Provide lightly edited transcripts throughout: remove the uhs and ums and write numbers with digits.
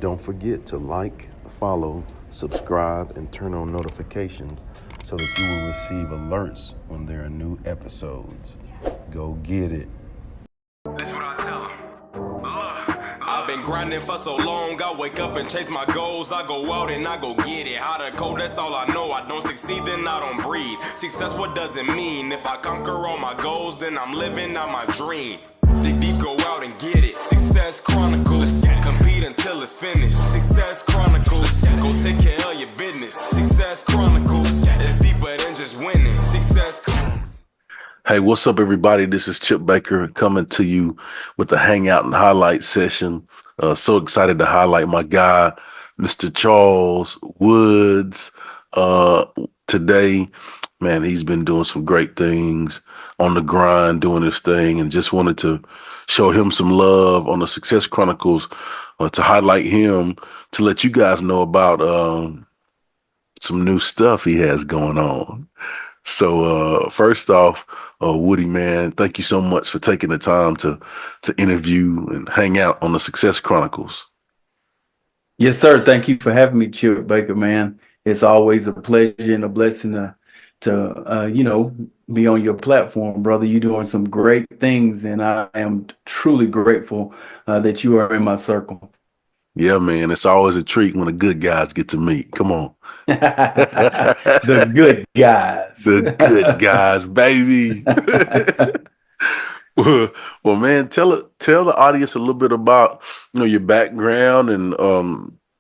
Don't forget to like, follow, subscribe, and turn on notifications so that you will receive alerts when there are new episodes. Go get it. That's what I tell them. I've been grinding for so long, I wake up and chase my goals. I go out and I go get it. How to code, that's all I know. I don't succeed, then I don't breathe. Success, what does it mean? If I conquer all my goals, then I'm living out my dream. Dig deep, go out and get it. Success Chronicles. Compete until it's finished. Success Chronicles. Go take care of your business. Success Chronicles. It's deeper than just winning. Success Chronicles. Hey, what's up, everybody? This is Chip Baker coming to you with the Hangout and Highlight session. So excited to highlight my guy, Mr. Charles Woods, today. Man, he's been doing some great things on the grind, doing his thing, and just wanted to show him some love on the Success Chronicles, to highlight him, to let you guys know about some new stuff he has going on. So first off, Woody, man, thank you so much for taking the time to interview and hang out on the Success Chronicles. Yes, sir. Thank you for having me, Chip Baker, man. It's always a pleasure and a blessing to be on your platform, brother. You're doing some great things, and I am truly grateful that you are in my circle. Yeah, man, it's always a treat when the good guys get to meet. Come on. The good guys. The good guys, baby. Well, man, tell the audience a little bit about your background and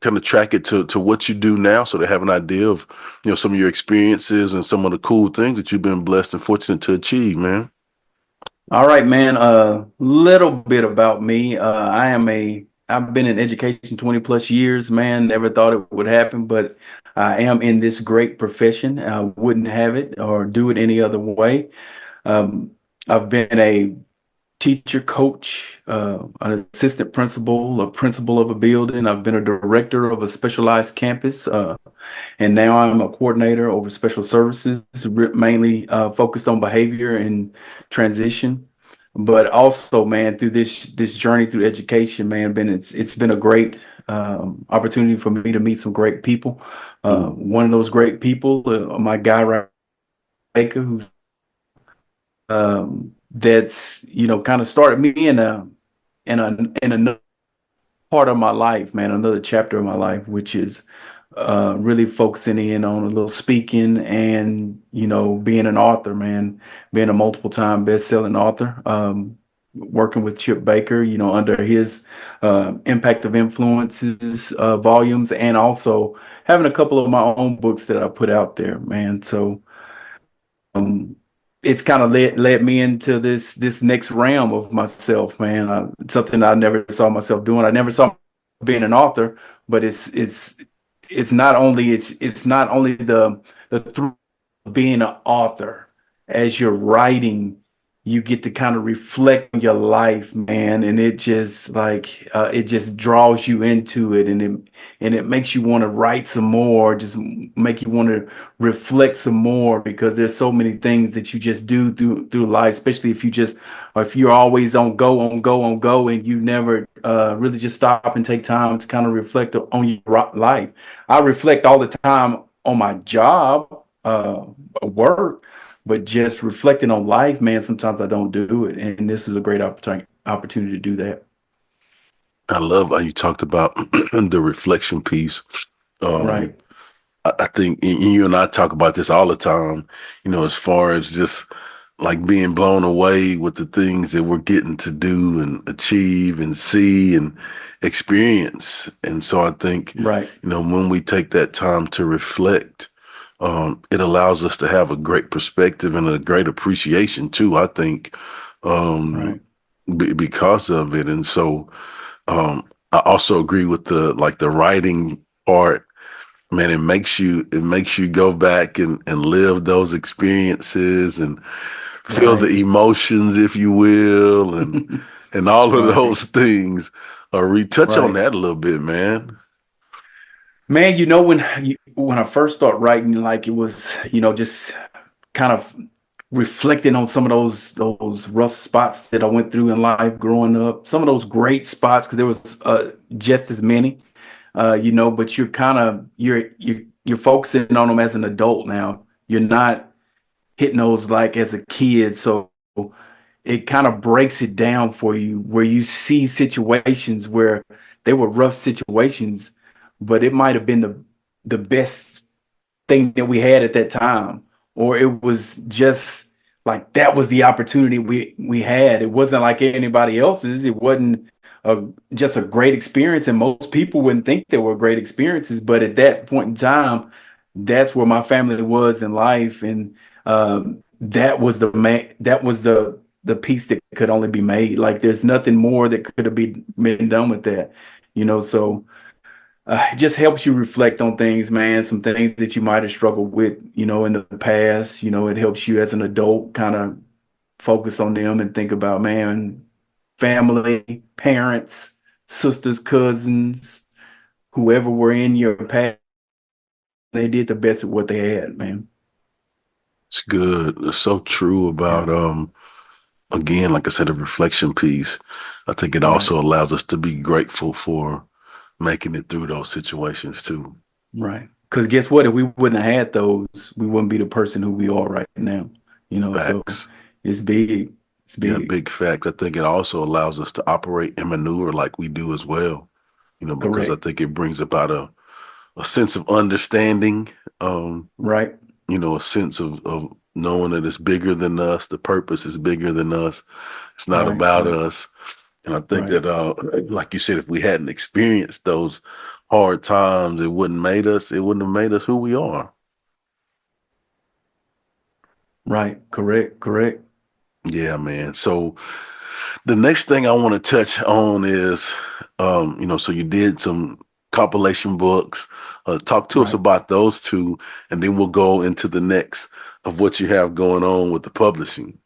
kind of track it to what you do now, so they have an idea of some of your experiences and some of the cool things that you've been blessed and fortunate to achieve, man. All right, man. A little bit about me. I've been in education 20 plus years, man. Never thought it would happen, but I am in this great profession. I wouldn't have it or do it any other way. I've been a teacher, coach, an assistant principal, a principal of a building. I've been a director of a specialized campus, and now I'm a coordinator over special services, mainly focused on behavior and transition. But also, man, through this journey through education, man, it's been a great opportunity for me to meet some great people. One of those great people, my guy right, Baker, who's that's kind of started me in another part of my life, man, another chapter of my life, which is really focusing in on a little speaking and being an author, man, being a multiple time best-selling author, working with Chip Baker, under his impact of influences volumes, and also having a couple of my own books that I put out there, man. So it's kind of led me into this next realm of myself, man. Something I never saw myself doing. I never saw being an author, but it's not only the thrill of being an author. As you're writing, you get to kind of reflect on your life, man, and it just draws you into it, and it makes you want to write some more, just make you want to reflect some more, because there's so many things that you just do through life, especially if you're always on go, and you never really just stop and take time to kind of reflect on your life. I reflect all the time on my job, work, but just reflecting on life, man, sometimes I don't do it. And this is a great opportunity to do that. I love how you talked about the reflection piece. Right. I think you and I talk about this all the time, as far as just like being blown away with the things that we're getting to do and achieve and see and experience. And so I think, Right. when we take that time to reflect, it allows us to have a great perspective and a great appreciation too, I think, Right. because of it. And so I also agree with the writing part. Man, it makes you go back and live those experiences and feel Right. the emotions, if you will, and all of Right. those things. Retouch on Right. that a little bit, man. Man, when I first started writing, like it was, just kind of reflecting on some of those rough spots that I went through in life growing up, some of those great spots, because there was just as many. but you're focusing on them as an adult now. You're not hitting those like as a kid. So it kind of breaks it down for you where you see situations where they were rough situations, but it might have been the best thing that we had at that time, or it was just like that was the opportunity we had. It wasn't like anybody else's. It wasn't just a great experience, and most people wouldn't think they were great experiences. But at that point in time, that's where my family was in life, and that was the piece that could only be made. Like there's nothing more that could have been done with that, So it just helps you reflect on things, man. Some things that you might have struggled with, in the past. It helps you as an adult kind of focus on them and think about, man, family, parents, sisters, cousins, whoever were in your past, they did the best of what they had, man. It's good. It's so true about Yeah, again, like I said, a reflection piece. I think it right, also allows us to be grateful for making it through those situations too. right. Because guess what? If we wouldn't have had those, we wouldn't be the person who we are right now. So Facts. it's big. It's Yeah, big. big facts. I think it also allows us to operate and maneuver like we do as well, because I Correct. think it brings about a sense of understanding, um, Right. a sense of knowing that it's bigger than us, the purpose is bigger than us, it's not Right. about Right. us. And I think Right. that, like you said, if we hadn't experienced those hard times, it wouldn't have made us who we are. Right. Correct. Correct. Yeah, man. So the next thing I want to touch on is, so you did some compilation books. Talk to us Right. about those two, and then we'll go into the next of what you have going on with the publishing.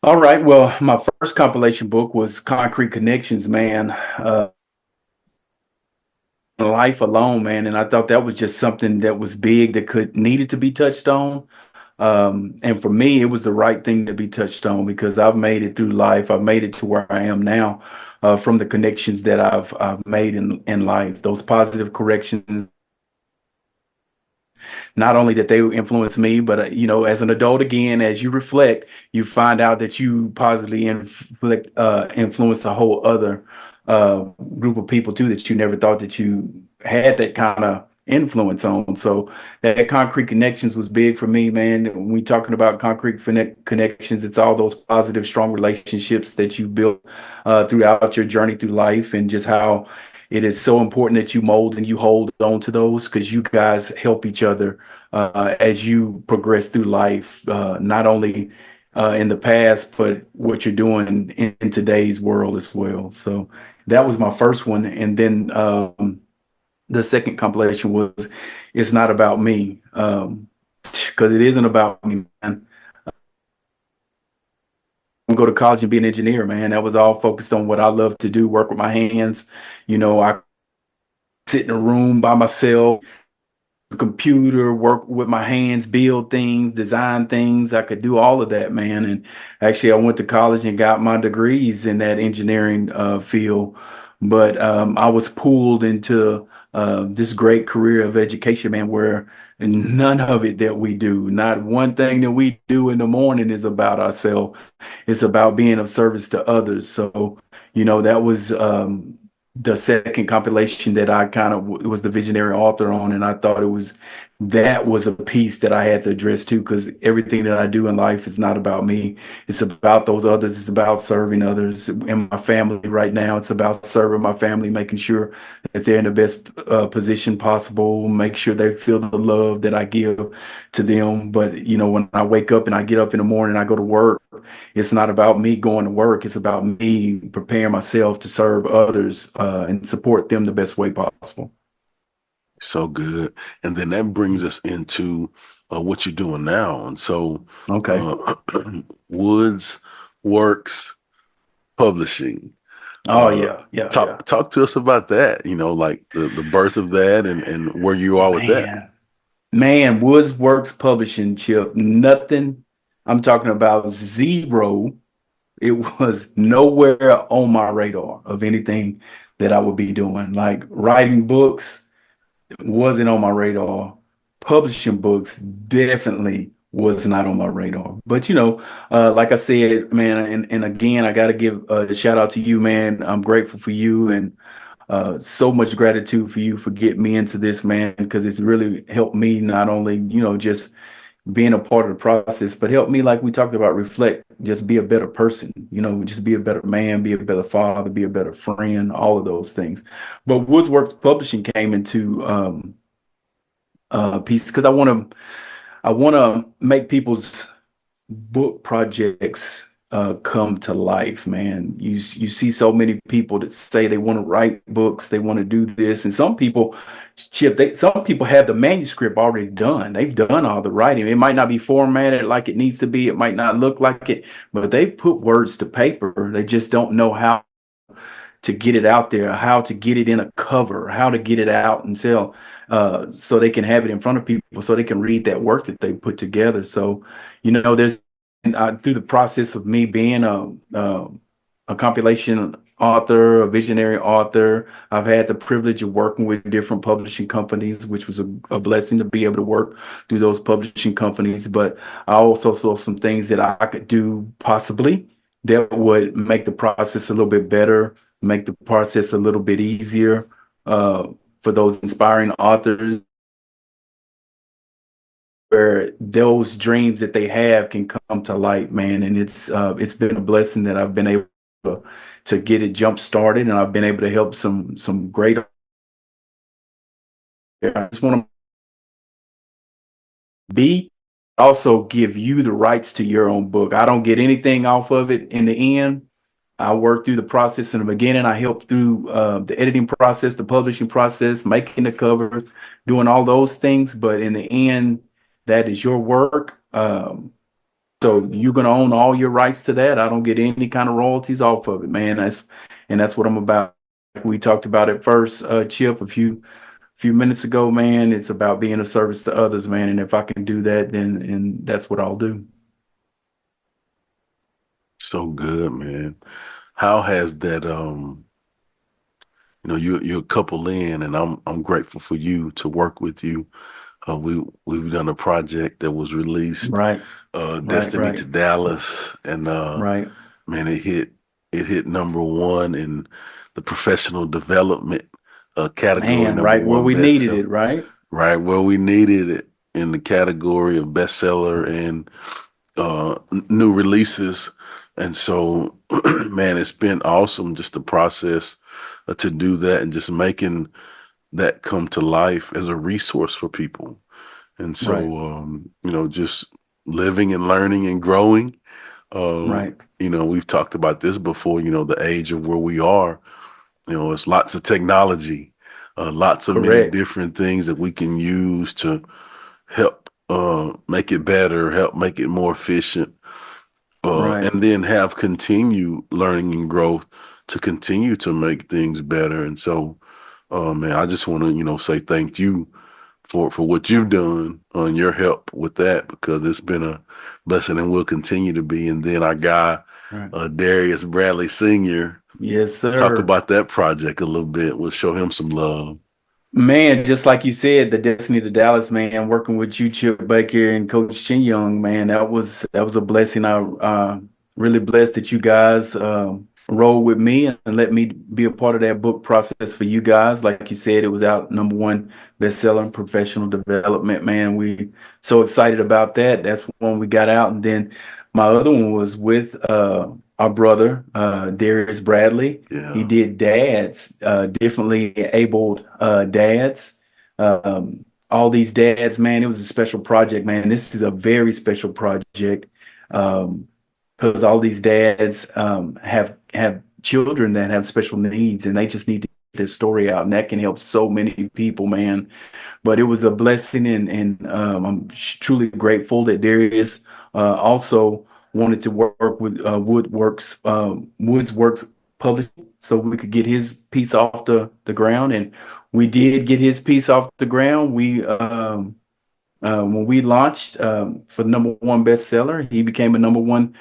All right. Well, my first compilation book was Concrete Connections, man. Life alone, man. And I thought that was just something that was big that could needed to be touched on. And for me, it was the right thing to be touched on because I've made it through life. I've made it to where I am now, from the connections that I've made in life. Those positive corrections, not only that they influence me, but as an adult, again, as you reflect, you find out that you positively influence a whole other group of people too that you never thought that you had that kind of influence on. So that concrete connections was big for me, man. When we talking about connections, it's all those positive, strong relationships that you built throughout your journey through life, and just how it is so important that you mold and you hold on to those because you guys help each other as you progress through life, not only in the past, but what you're doing in today's world as well. So that was my first one. And then the second compilation was It's Not About Me. Because it isn't about me, man. Go to college and be an engineer, man. That was all focused on what I love to do, work with my hands. I sit in a room by myself, computer, work with my hands, build things, design things. I could do all of that, man. And actually, I went to college and got my degrees in that engineering field. But I was pulled into this great career of education, man, where none of it that we do, not one thing that we do in the morning is about ourselves. It's about being of service to others. So, that was the second compilation that I kind of was the visionary author on, and I thought that was a piece that I had to address too, because everything that I do in life is not about me. It's about those others. It's about serving others. In my family right now, it's about serving my family, making sure that they're in the best position possible, make sure they feel the love that I give to them. But when I wake up and I get up in the morning, I go to work. It's not about me going to work. It's about me preparing myself to serve others and support them the best way possible. So good. And then that brings us into what you're doing now. And so, Okay. uh, Woods Works Publishing. Oh Uh, yeah, yeah, yeah. talk to us about that. Like the birth of that and where you are with that. Man, WoodzWorx Publishing, Chip. Nothing. I'm talking about zero. It was nowhere on my radar of anything that I would be doing. Like writing books wasn't on my radar. Publishing books definitely was not on my radar. But like I said, man, and again, I got to give a shout out to you, man. I'm grateful for you, and so much gratitude for you for getting me into this, man, because it's really helped me not only, just being a part of the process, but help me, like we talked about, reflect, just be a better person, just be a better man, be a better father, be a better friend, all of those things. But WoodzWorx Publishing came into piece because I want to make people's book projects come to life, man. You see so many people that say they want to write books, they want to do this, and some people, some people have the manuscript already done. They've done all the writing. It might not be formatted like it needs to be. It might not look like it, but they put words to paper. They just don't know how to get it out there, how to get it in a cover, how to get it out and sell, so they can have it in front of people, so they can read that work that they put together. So, there's through the process of me being a compilation author, a visionary author, I've had the privilege of working with different publishing companies, which was a blessing to be able to work through those publishing companies. But I also saw some things that I could do possibly that would make the process a little bit better, make the process a little bit easier for those inspiring authors, where those dreams that they have can come to light, man. And it's been a blessing that I've been able to get it jump started, and I've been able to help some great. I just want to be also give you the rights to your own book. I don't get anything off of it in the end. I work through the process in the beginning. I help through the editing process, the publishing process, making the covers, doing all those things. But in the end, that is your work. So you're gonna own all your rights to that. I don't get any kind of royalties off of it, man. That's what I'm about. We talked about it first, Chip, a few minutes ago, man. It's about being of service to others, man. And if I can do that, then and that's what I'll do. So good, man. How has that you're a couple in, and I'm grateful for you to work with you. We've done a project that was released, Right, right, Destiny to right, Dallas, and right. man, it hit number one in the professional development category, Man, number right where one we needed bestseller, it, right? right where we needed it in the category of bestseller and new releases. And so, man, it's been awesome just the process to do that and just making that come to life as a resource for people. And Right, so, just living and learning and growing. right. We've talked about this before, the age of where we are, it's lots of technology, lots of many Correct. different things that we can use to help make it better, help make it more efficient, Right, and then have continued learning and growth to continue to make things better. And so, man, I just want to, say thank you for what you've done on your help with that, because it's been a blessing and will continue to be. And then our guy, right. Darius Bradley Sr., Yes, talk sir. about that project a little bit. We'll show him some love. Man, just like you said, the Destiny to Dallas, man, working with you, Chip Baker and Coach Shin Young, man, that was a blessing. I really blessed that you guys roll with me and let me be a part of that book process for you guys. Like you said, it was out number one bestseller in professional development, man. We so excited about that. That's one we got out, and then my other one was with our brother Darius Bradley. He Yeah. did dads, differently abled dads. All these dads, man, it was a special project, man. This is a very special project because all these dads have children that have special needs, and they just need to get their story out, and that can help so many people, man. But it was a blessing, and I'm truly grateful that Darius also wanted to work with WoodzWorx Publishing, so we could get his piece off the ground, and we did get his piece off the ground. We when we launched for number one bestseller, he became a number one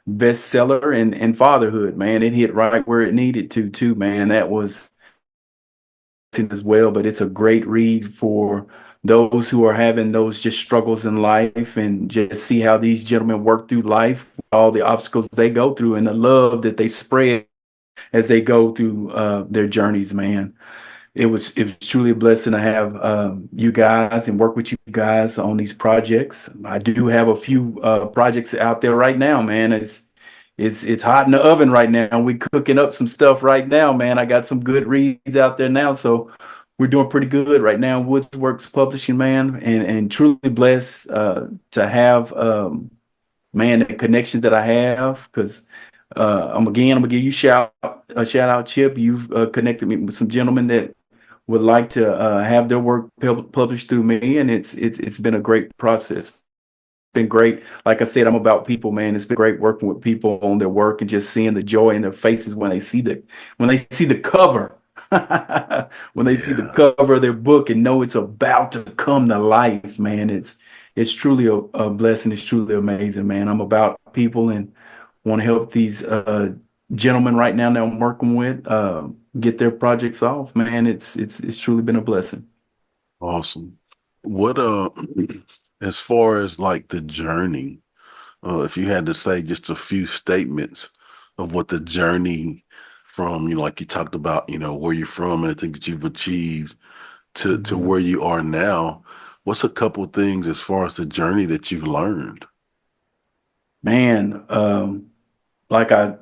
bestseller in fatherhood. Man, it hit right where it needed to, too, man. That was as well, but it's a great read for those who are having those just struggles in life, and just see how these gentlemen work through life, all the obstacles they go through, and the love that they spread as they go through their journeys, man. It was truly a blessing to have you guys and work with you guys on these projects. I do have a few projects out there right now, man. It's hot in the oven right now. We cooking up some stuff right now, man. I got some good reads out there now, so we're doing pretty good right now. WoodzWorx Publishing, man, and truly blessed to have man, the connections that I have, because I'm gonna give you a shout out, Chip. You've connected me with some gentlemen that would like to have their work published through me, and it's been a great process. Been great. Like I said, I'm about people, man. It's been great working with people on their work and just seeing the joy in their faces when they see the cover. When they see the Yeah. cover of their book and know it's about to come to life, man. It's truly a blessing. It's truly amazing, man. I'm about people and want to help these gentlemen right now that I'm working with get their projects off, man. It's truly been a blessing. Awesome. What as far as like the journey, if you had to say just a few statements of what the journey from, like you talked about, where you're from and the things that you've achieved to Mhm. where you are now, what's a couple things as far as the journey that you've learned? Man, like I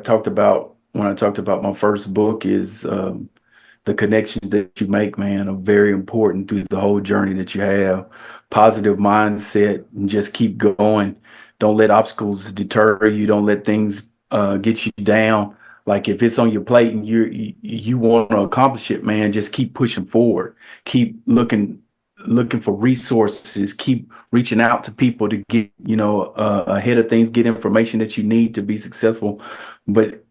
talked about when I talked about my first book, is the connections that you make, man, are very important through the whole journey that you have. Positive mindset and just keep going. Don't let obstacles deter you. Don't let things get you down. Like if it's on your plate and you want to accomplish it, man, just keep pushing forward. Keep looking for resources. Keep reaching out to people to get ahead of things. Get information that you need to be successful. But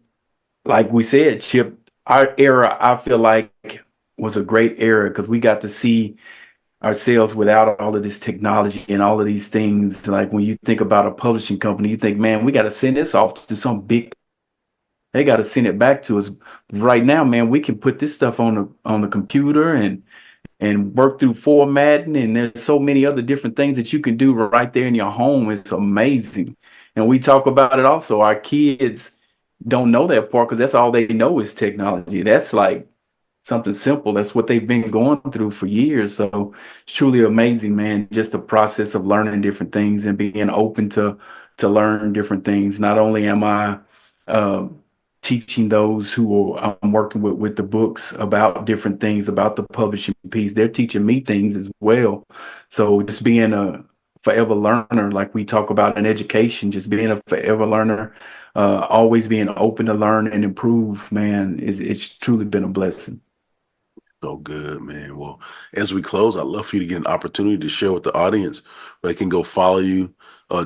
like we said, Chip, our era, I feel like, was a great era because we got to see ourselves without all of this technology and all of these things. Like when you think about a publishing company, you think, man, we got to send this off to some big. They got to send it back to us. Right now, man, we can put this stuff on the computer and work through formatting, and there's so many other different things that you can do right there in your home. It's amazing. And we talk about it also. Our kids don't know that part because that's all they know is technology. That's like something simple. That's what they've been going through for years. So it's truly amazing, man. Just the process of learning different things and being open to learn different things. Not only am I um, teaching those who I'm working with the books about different things about the publishing piece, they're teaching me things as well. So just being a forever learner, like we talk about in education, just being a forever learner, always being open to learn and improve, man, it's truly been a blessing. So good, man. Well, as we close, I'd love for you to get an opportunity to share with the audience where they can go follow you,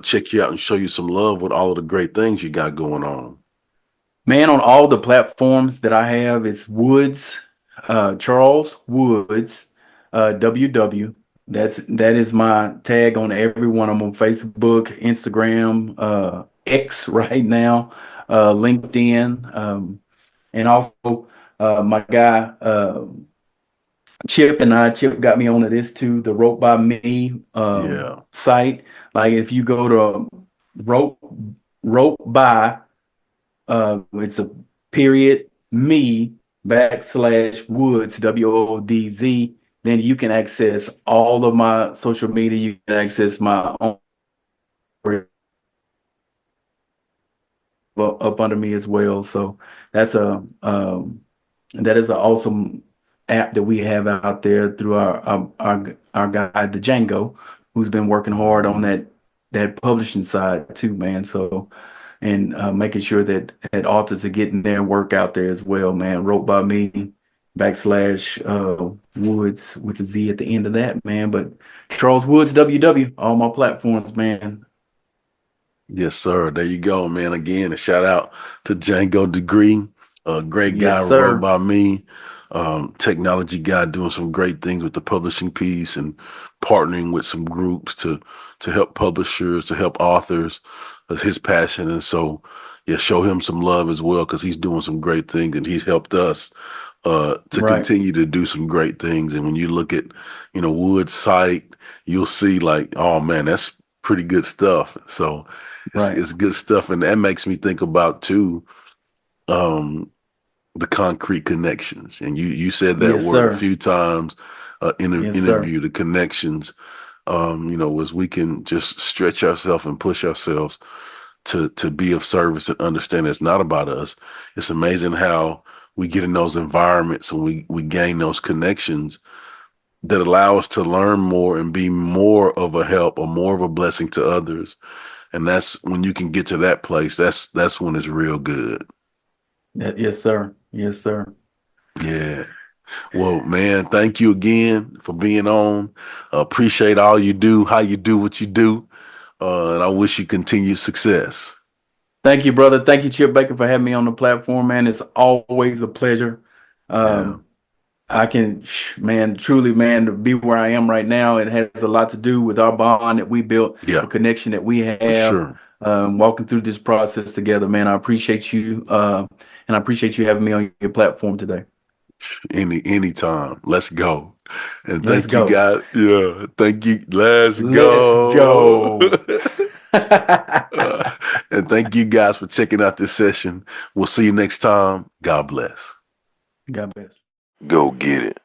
check you out, and show you some love with all of the great things you got going on. Man, on all the platforms that I have, it's Woods, Charles Woods, WW. That is my tag on everyone. I'm on Facebook, Instagram, X right now, LinkedIn, and also my guy Chip got me onto this too, the Rope by Me Yeah. site. Like if you go to rope rope by it's a period me /Woods WOODZ. Then you can access all of my social media. You can access my own up under me as well. So that's that is an awesome app that we have out there through our guy the Django, who's been working hard on that publishing side too, man. So and making sure that authors are getting their work out there as well, man. Wrote by me /Woods with a Z at the end of that, man. But Charles Woods WW, all my platforms, man. Yes, sir. There you go, man. Again, a shout out to Django Degree, a great guy, Yes, wrote sir. by me, technology guy doing some great things with the publishing piece and partnering with some groups to help publishers, to help authors. That's his passion. And so, yeah, show him some love as well because he's doing some great things and he's helped us to Right. continue to do some great things. And when you look at, Wood's site, you'll see like, oh man, that's pretty good stuff. So Right. it's good stuff. And that makes me think about too, um, the concrete connections. And you said that Yes, word a sir. few times in an Yes, sir. interview, the connections, as we can just stretch ourselves and push ourselves to be of service and understand it's not about us. It's amazing how we get in those environments and we gain those connections that allow us to learn more and be more of a help or more of a blessing to others. And that's when you can get to that place. That's when it's real good. Yes, sir. Yes, sir. Yeah. Well, man, thank you again for being on. Appreciate all you do, how you do what you do. And I wish you continued success. Thank you, brother. Thank you, Chip Baker, for having me on the platform, man. It's always a pleasure. Yeah. Um, I can, man, truly, man, to be where I am right now, it has a lot to do with our bond that we built, the Yeah, connection that we for have, sure. walking through this process together, man. I appreciate you, and I appreciate you having me on your platform today. Anytime. Let's go. And Let's thank you go. guys. Yeah. Thank you. Let's Let's go. go. Uh, and thank you guys for checking out this session. We'll see you next time. God bless. God bless. Go get it.